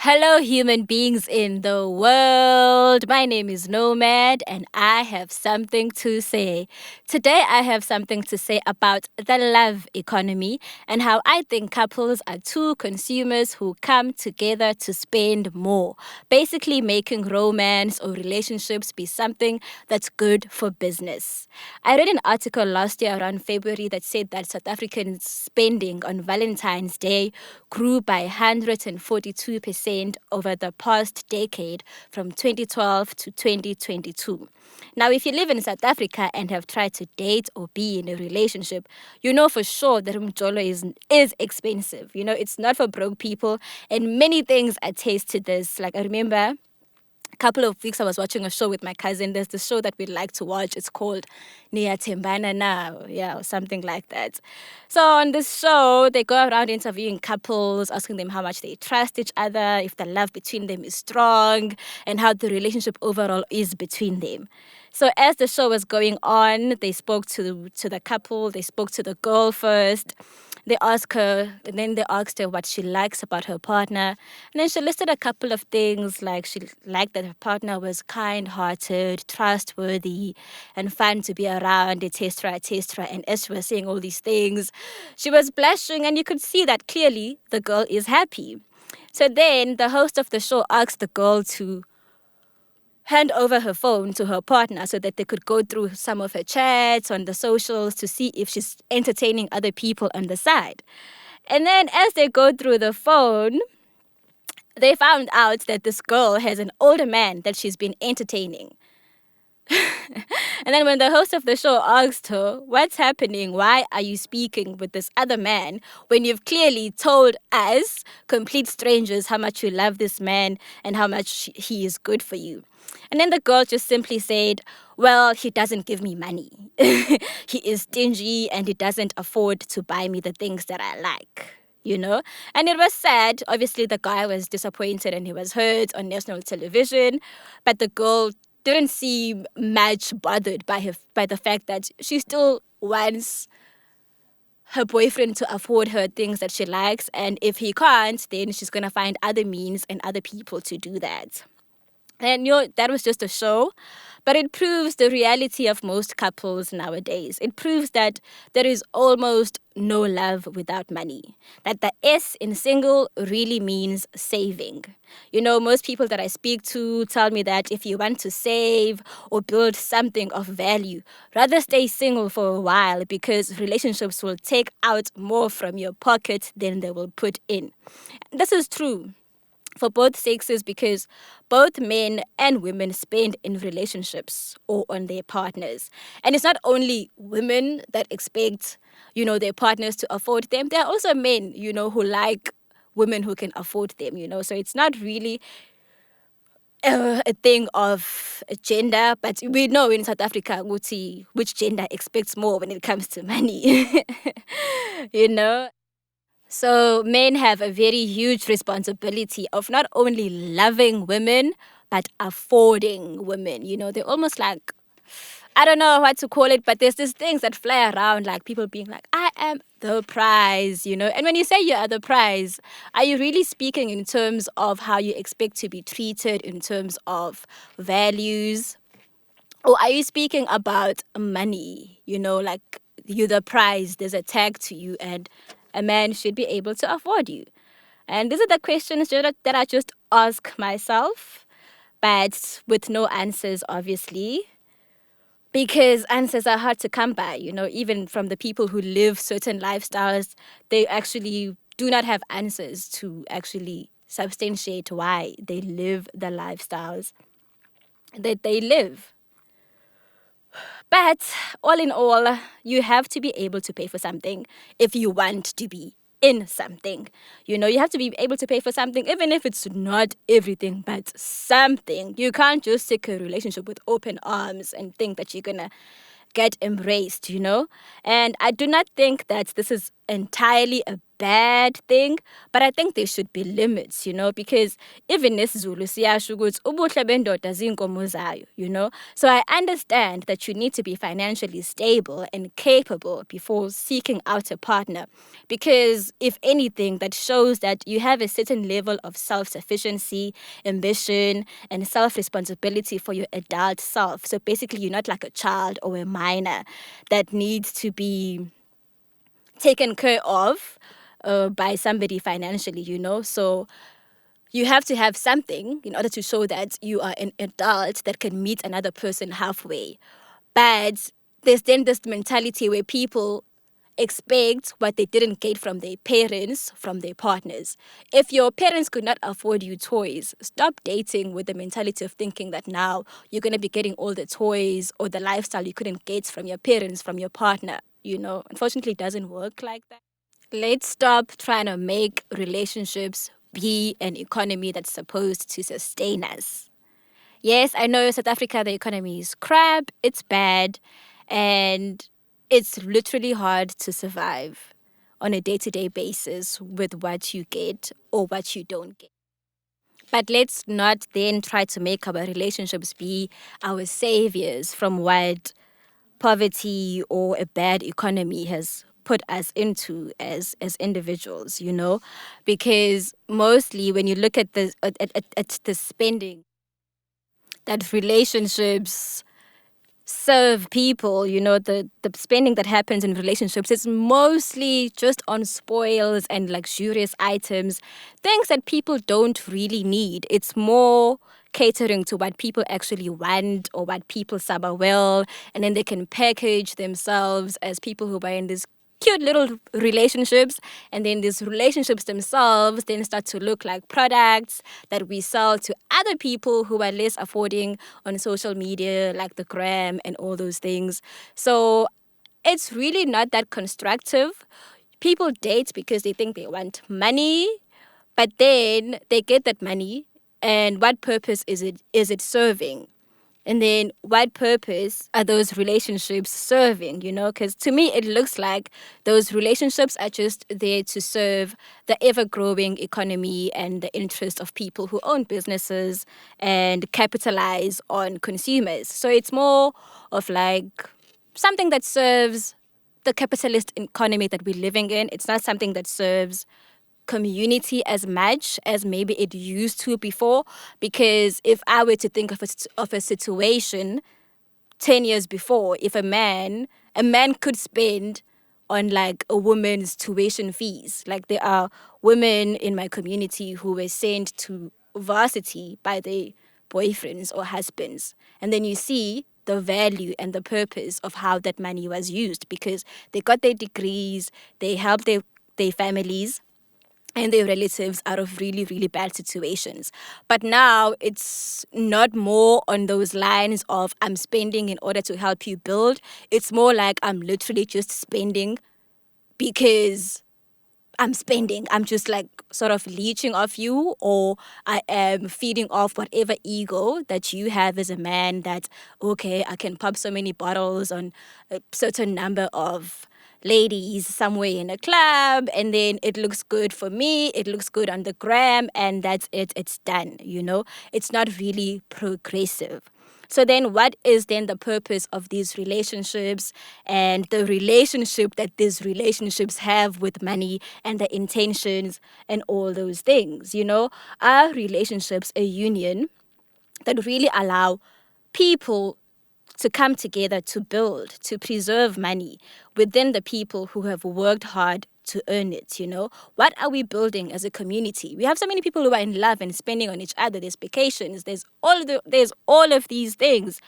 Hello, human beings in the world. My name is Nomad, and I have something to say. Today, I have something to say about the love economy and how I think couples are two consumers who come together to spend more, basically making romance or relationships be something that's good for business. I read an article last year around February that said that South African spending on Valentine's Day grew by 142% over the past decade from 2012 to 2022. Now, if you live in South Africa and have tried to date or be in a relationship, you know for sure that umjolo is expensive. You know, it's not for broke people, and many things attest to this. Like, I remember a couple of weeks I was watching a show with my cousin. There's this show that we like to watch. It's called Nia Tembana Now, yeah, or something like that. So on this show, they go around interviewing couples, asking them how much they trust each other, if the love between them is strong, and how the relationship overall is between them. So as the show was going on, they spoke to the couple, they spoke to the girl first. They asked her, and then they asked her what she likes about her partner. And then she listed a couple of things, like she liked that her partner was kind-hearted, trustworthy, and fun to be around, etc., etc. And as she was saying all these things, she was blushing, and you could see that clearly the girl is happy. So then the host of the show asked the girl to hand over her phone to her partner so that they could go through some of her chats on the socials to see if she's entertaining other people on the side. And then as they go through the phone, they found out that this girl has an older man that she's been entertaining. And then when the host of the show asked her, "What's happening? Why are you speaking with this other man when you've clearly told us, complete strangers, how much you love this man and how much he is good for you?" And then the girl just simply said, "Well, he doesn't give me money. He is stingy and he doesn't afford to buy me the things that I like." You know? And it was sad. Obviously, the guy was disappointed and he was hurt on national television. But the girl didn't seem much bothered by the fact that she still wants her boyfriend to afford her things that she likes. And if he can't, then she's going to find other means and other people to do that. And that was just a show, but it proves the reality of most couples nowadays. It proves that there is almost no love without money. That the S in single really means saving. You know, most people that I speak to tell me that if you want to save or build something of value, rather stay single for a while because relationships will take out more from your pocket than they will put in. This is true for both sexes because both men and women spend in relationships or on their partners. And it's not only women that expect, their partners to afford them. There are also men, who like women who can afford them, So it's not really a thing of gender, but we know in South Africa which gender expects more when it comes to money, you know. So men have a very huge responsibility of not only loving women, but affording women. They're almost like, I don't know what to call it, but there's these things that fly around, like people being like, "I am the prize," And when you say you are the prize, are you really speaking in terms of how you expect to be treated, in terms of values? Or are you speaking about money? Like you're the prize, there's a tag to you, and a man should be able to afford you. And these are the questions that I just ask myself, but with no answers, obviously, because answers are hard to come by, even from the people who live certain lifestyles. They actually do not have answers to actually substantiate why they live the lifestyles that they live. But all in all, you have to be able to pay for something if you want to be in something. You have to be able to pay for something, even if it's not everything, but something. You can't just take a relationship with open arms and think that you're going to get embraced. And I do not think that this is entirely a bad thing, but I think there should be limits, because even nesiZulu siyasho ukuthi ubuhle bendoda zinkomo zayo, So I understand that you need to be financially stable and capable before seeking out a partner, because if anything, that shows that you have a certain level of self-sufficiency, ambition, and self-responsibility for your adult self. So basically, you're not like a child or a minor that needs to be taken care of by somebody financially, So you have to have something in order to show that you are an adult that can meet another person halfway. But there's then this mentality where people expect what they didn't get from their parents, from their partners. If your parents could not afford you toys, stop dating with the mentality of thinking that now you're going to be getting all the toys or the lifestyle you couldn't get from your parents, from your partner. Unfortunately, it doesn't work like that. Let's stop trying to make relationships be an economy that's supposed to sustain us. Yes, I know South Africa, the economy is crap, it's bad, and it's literally hard to survive on a day to day basis with what you get or what you don't get. But let's not then try to make our relationships be our saviors from what poverty or a bad economy has put us into as individuals, because mostly when you look at at the spending that relationships serve people, the spending that happens in relationships is mostly just on spoils and luxurious items, things that people don't really need. It's more catering to what people actually want or what people suffer well, and then they can package themselves as people who are in this cute little relationships, and then these relationships themselves then start to look like products that we sell to other people who are less affording on social media, like the gram and all those things. So it's really not that constructive. People date because they think they want money, but then they get that money, and what purpose is it serving? And then what purpose are those relationships serving, Because to me, it looks like those relationships are just there to serve the ever-growing economy and the interest of people who own businesses and capitalize on consumers. So it's more of like something that serves the capitalist economy that we're living in. It's not something that serves community as much as maybe it used to before. Because if I were to think of a situation 10 years before, if a man could spend on like a woman's tuition fees. Like there are women in my community who were sent to varsity by their boyfriends or husbands. And then you see the value and the purpose of how that money was used, because they got their degrees, they helped their families and their relatives out of really, really bad situations. But now it's not more on those lines of I'm spending in order to help you build. It's more like I'm literally just spending because I'm spending. I'm just like sort of leeching off you, or I am feeding off whatever ego that you have as a man that, okay, I can pop so many bottles on a certain number of ladies somewhere in a club, and then it looks good for me, it looks good on the gram, and that's it, it's done, It's not really progressive. So then what is then the purpose of these relationships and the relationship that these relationships have with money and the intentions and all those things, Are relationships a union that really allow people to come together to build, to preserve money within the people who have worked hard to earn it, What are we building as a community? We have so many people who are in love and spending on each other. There's vacations, there's all of these things.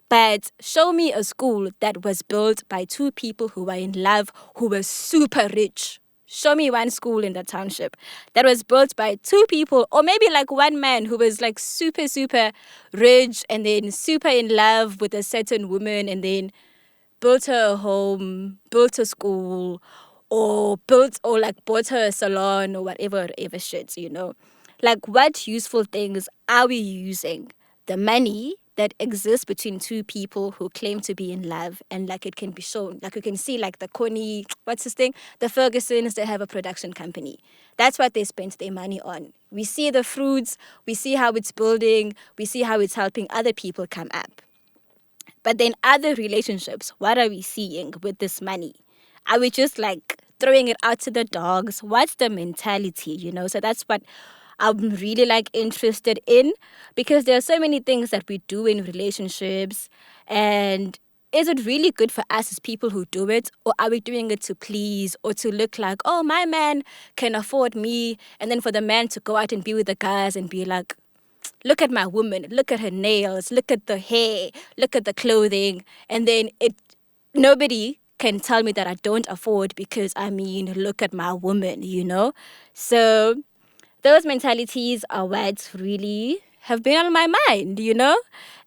But show me a school that was built by two people who were in love, who were super rich. Show me one school in the township that was built by two people, or maybe like one man who was like super, super rich and then super in love with a certain woman, and then built her a home, built a school, or like bought her a salon or whatever shit, Like what useful things are we using the money that exists between two people who claim to be in love, and like it can be shown. Like you can see like the Connie, what's this thing? The Fergusons, they have a production company. That's what they spent their money on. We see the fruits, we see how it's building, we see how it's helping other people come up. But then other relationships, what are we seeing with this money? Are we just like throwing it out to the dogs? What's the mentality, you know? So that's what I'm really like interested in, because there are so many things that we do in relationships, and is it really good for us as people who do it, or are we doing it to please or to look like, oh, my man can afford me, and then for the man to go out and be with the guys and be like, look at my woman, look at her nails, look at the hair, look at the clothing, and then nobody can tell me that I don't afford because I mean, look at my woman, you know? So those mentalities are what really have been on my mind, you know?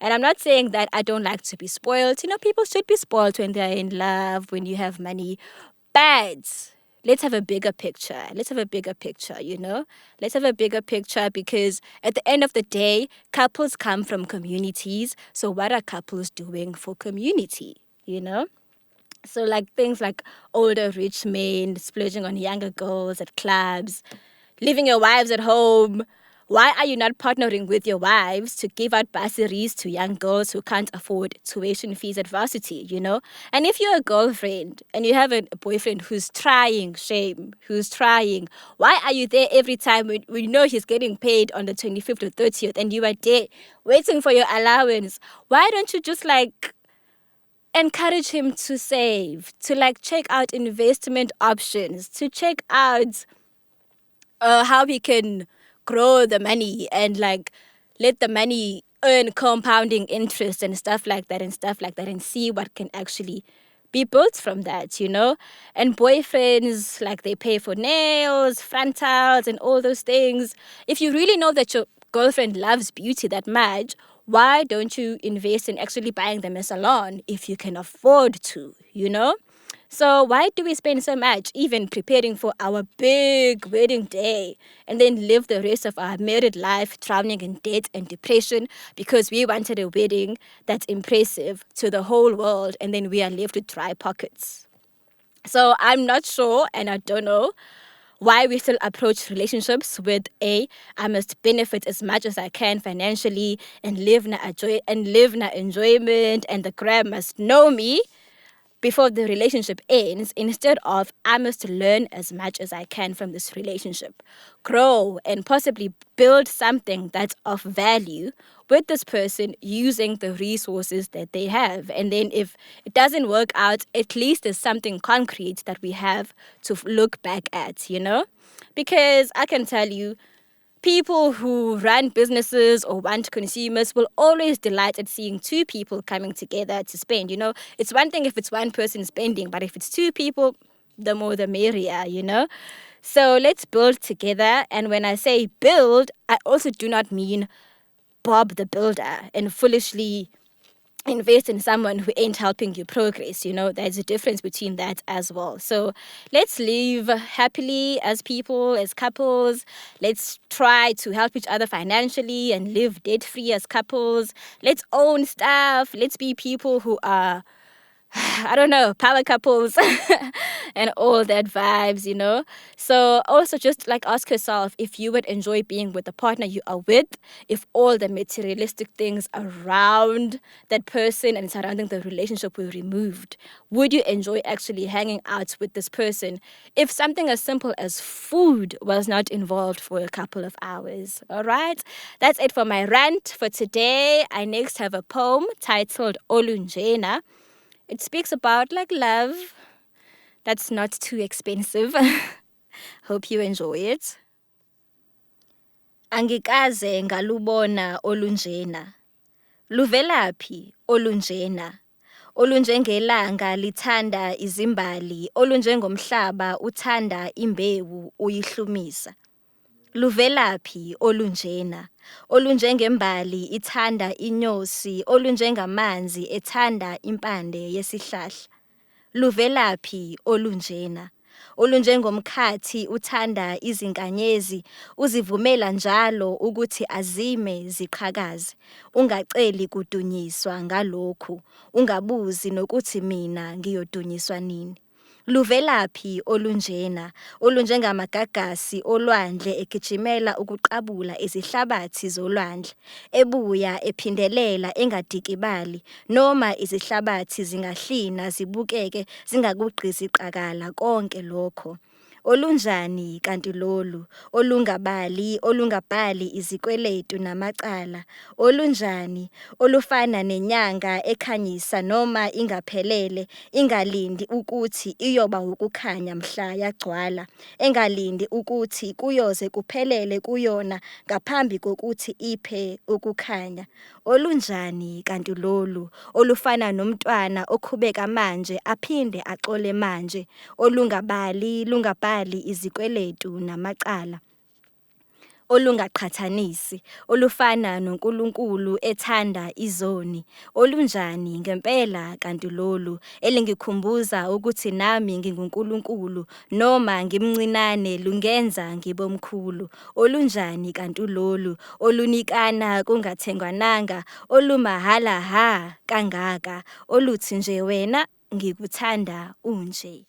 And I'm not saying that I don't like to be spoiled. You know, people should be spoiled when they're in love, when you have money. But let's have a bigger picture. Let's have a bigger picture, you know? Let's have a bigger picture, because at the end of the day, couples come from communities. So what are couples doing for community, you know? So like things like older rich men splurging on younger girls at clubs, leaving your wives at home. Why are you not partnering with your wives to give out bursaries to young girls who can't afford tuition fees at varsity, you know? And if you're a girlfriend and you have a boyfriend who's trying, who's trying, why are you there every time when we know he's getting paid on the 25th or 30th and you are there waiting for your allowance? Why don't you just like encourage him to save, to like check out investment options, to check out how we can grow the money and like let the money earn compounding interest and stuff like that and see what can actually be built from that, you know? And boyfriends, like they pay for nails, frontals and all those things. If you really know that your girlfriend loves beauty that much, why don't you invest in actually buying them a salon if you can afford to, you know? So why do we spend so much even preparing for our big wedding day and then live the rest of our married life drowning in debt and depression because we wanted a wedding that's impressive to the whole world and then we are left with dry pockets? So I'm not sure and I don't know why we still approach relationships with I must benefit as much as I can financially and live na enjoyment, and the gram must know me before the relationship ends, instead of I must learn as much as I can from this relationship, grow and possibly build something that's of value with this person using the resources that they have. And then if it doesn't work out, at least there's something concrete that we have to look back at, you know? Because I can tell you, people who run businesses or want consumers will always delight at seeing two people coming together to spend. You know, it's one thing if it's one person spending, but if it's two people, the more the merrier, you know? So let's build together. And when I say build, I also do not mean Bob the Builder and foolishly invest in someone who ain't helping you progress. You know, there's a difference between that as well. So let's live happily as people, as couples. Let's try to help each other financially and live debt free as couples. Let's own stuff. Let's be people who are, I don't know, power couples and all that vibes, you know. So also just like ask yourself if you would enjoy being with the partner you are with, if all the materialistic things around that person and surrounding the relationship were removed. Would you enjoy actually hanging out with this person if something as simple as food was not involved for a couple of hours? All right. That's it for my rant for today. I next have a poem titled Olunjena. It speaks about like love that's not too expensive. Hope you enjoy it. Angikaze ngalubona olunjena. Luvelaphi olunjena. Olunjengelanga lithanda izimbali, olunjengomhlaba uthanda imbewu uyihlumisa. Luvelaphi olunjena. Olunjengembali ithanda inyosi, olunjengamanzi ethanda impande yesihlahla. Luvelaphi olunjena. olunjengomkhathi uthanda izinkanyezi, uzivumela njalo ukuthi azime ziqhakaze. Ungaceli kudunyiswa ngalokhu, ungabuzi nokuthi mina ngiyodunyiswa nini. Luvelaphi olunjena, olunjengamagagasi olwandle egijimela ukuqabula izihlabathi zolwandle, ebuya ephindelela engadikibali, noma izihlabathi zingahlina zibukeke zingakugqizi qakala konke lokho. Olunjani kanti lolu, olungabhali izikweletu namacala, olunjani, olufana nenyanga ekhanyisa noma ingaphelele, ingalindi ukuthi iyoba ukukhanya mhla yagcwala, engalindi ukuthi kuyoze kuphelele kuyona ngaphambi kokuthi iphe ukukhanya. Olunjani kanti lolu, olufana nomntwana okhubeka manje aphinde axole manje, lungabhali izikweletu namacala, olungaqhathanisi, olufana noNkulunkulu ethanda izoni. Olunjani ngempela kanti lolu, elingikhumbuza ukuthi nami nginguNkulunkulu, noma ngimncinane lungenza ngibomkhulu. Olunjani kanti lolu, olunikana kungathengwananga, olumahhala ha kangaka, oluthi nje wena ngikuthanda unje.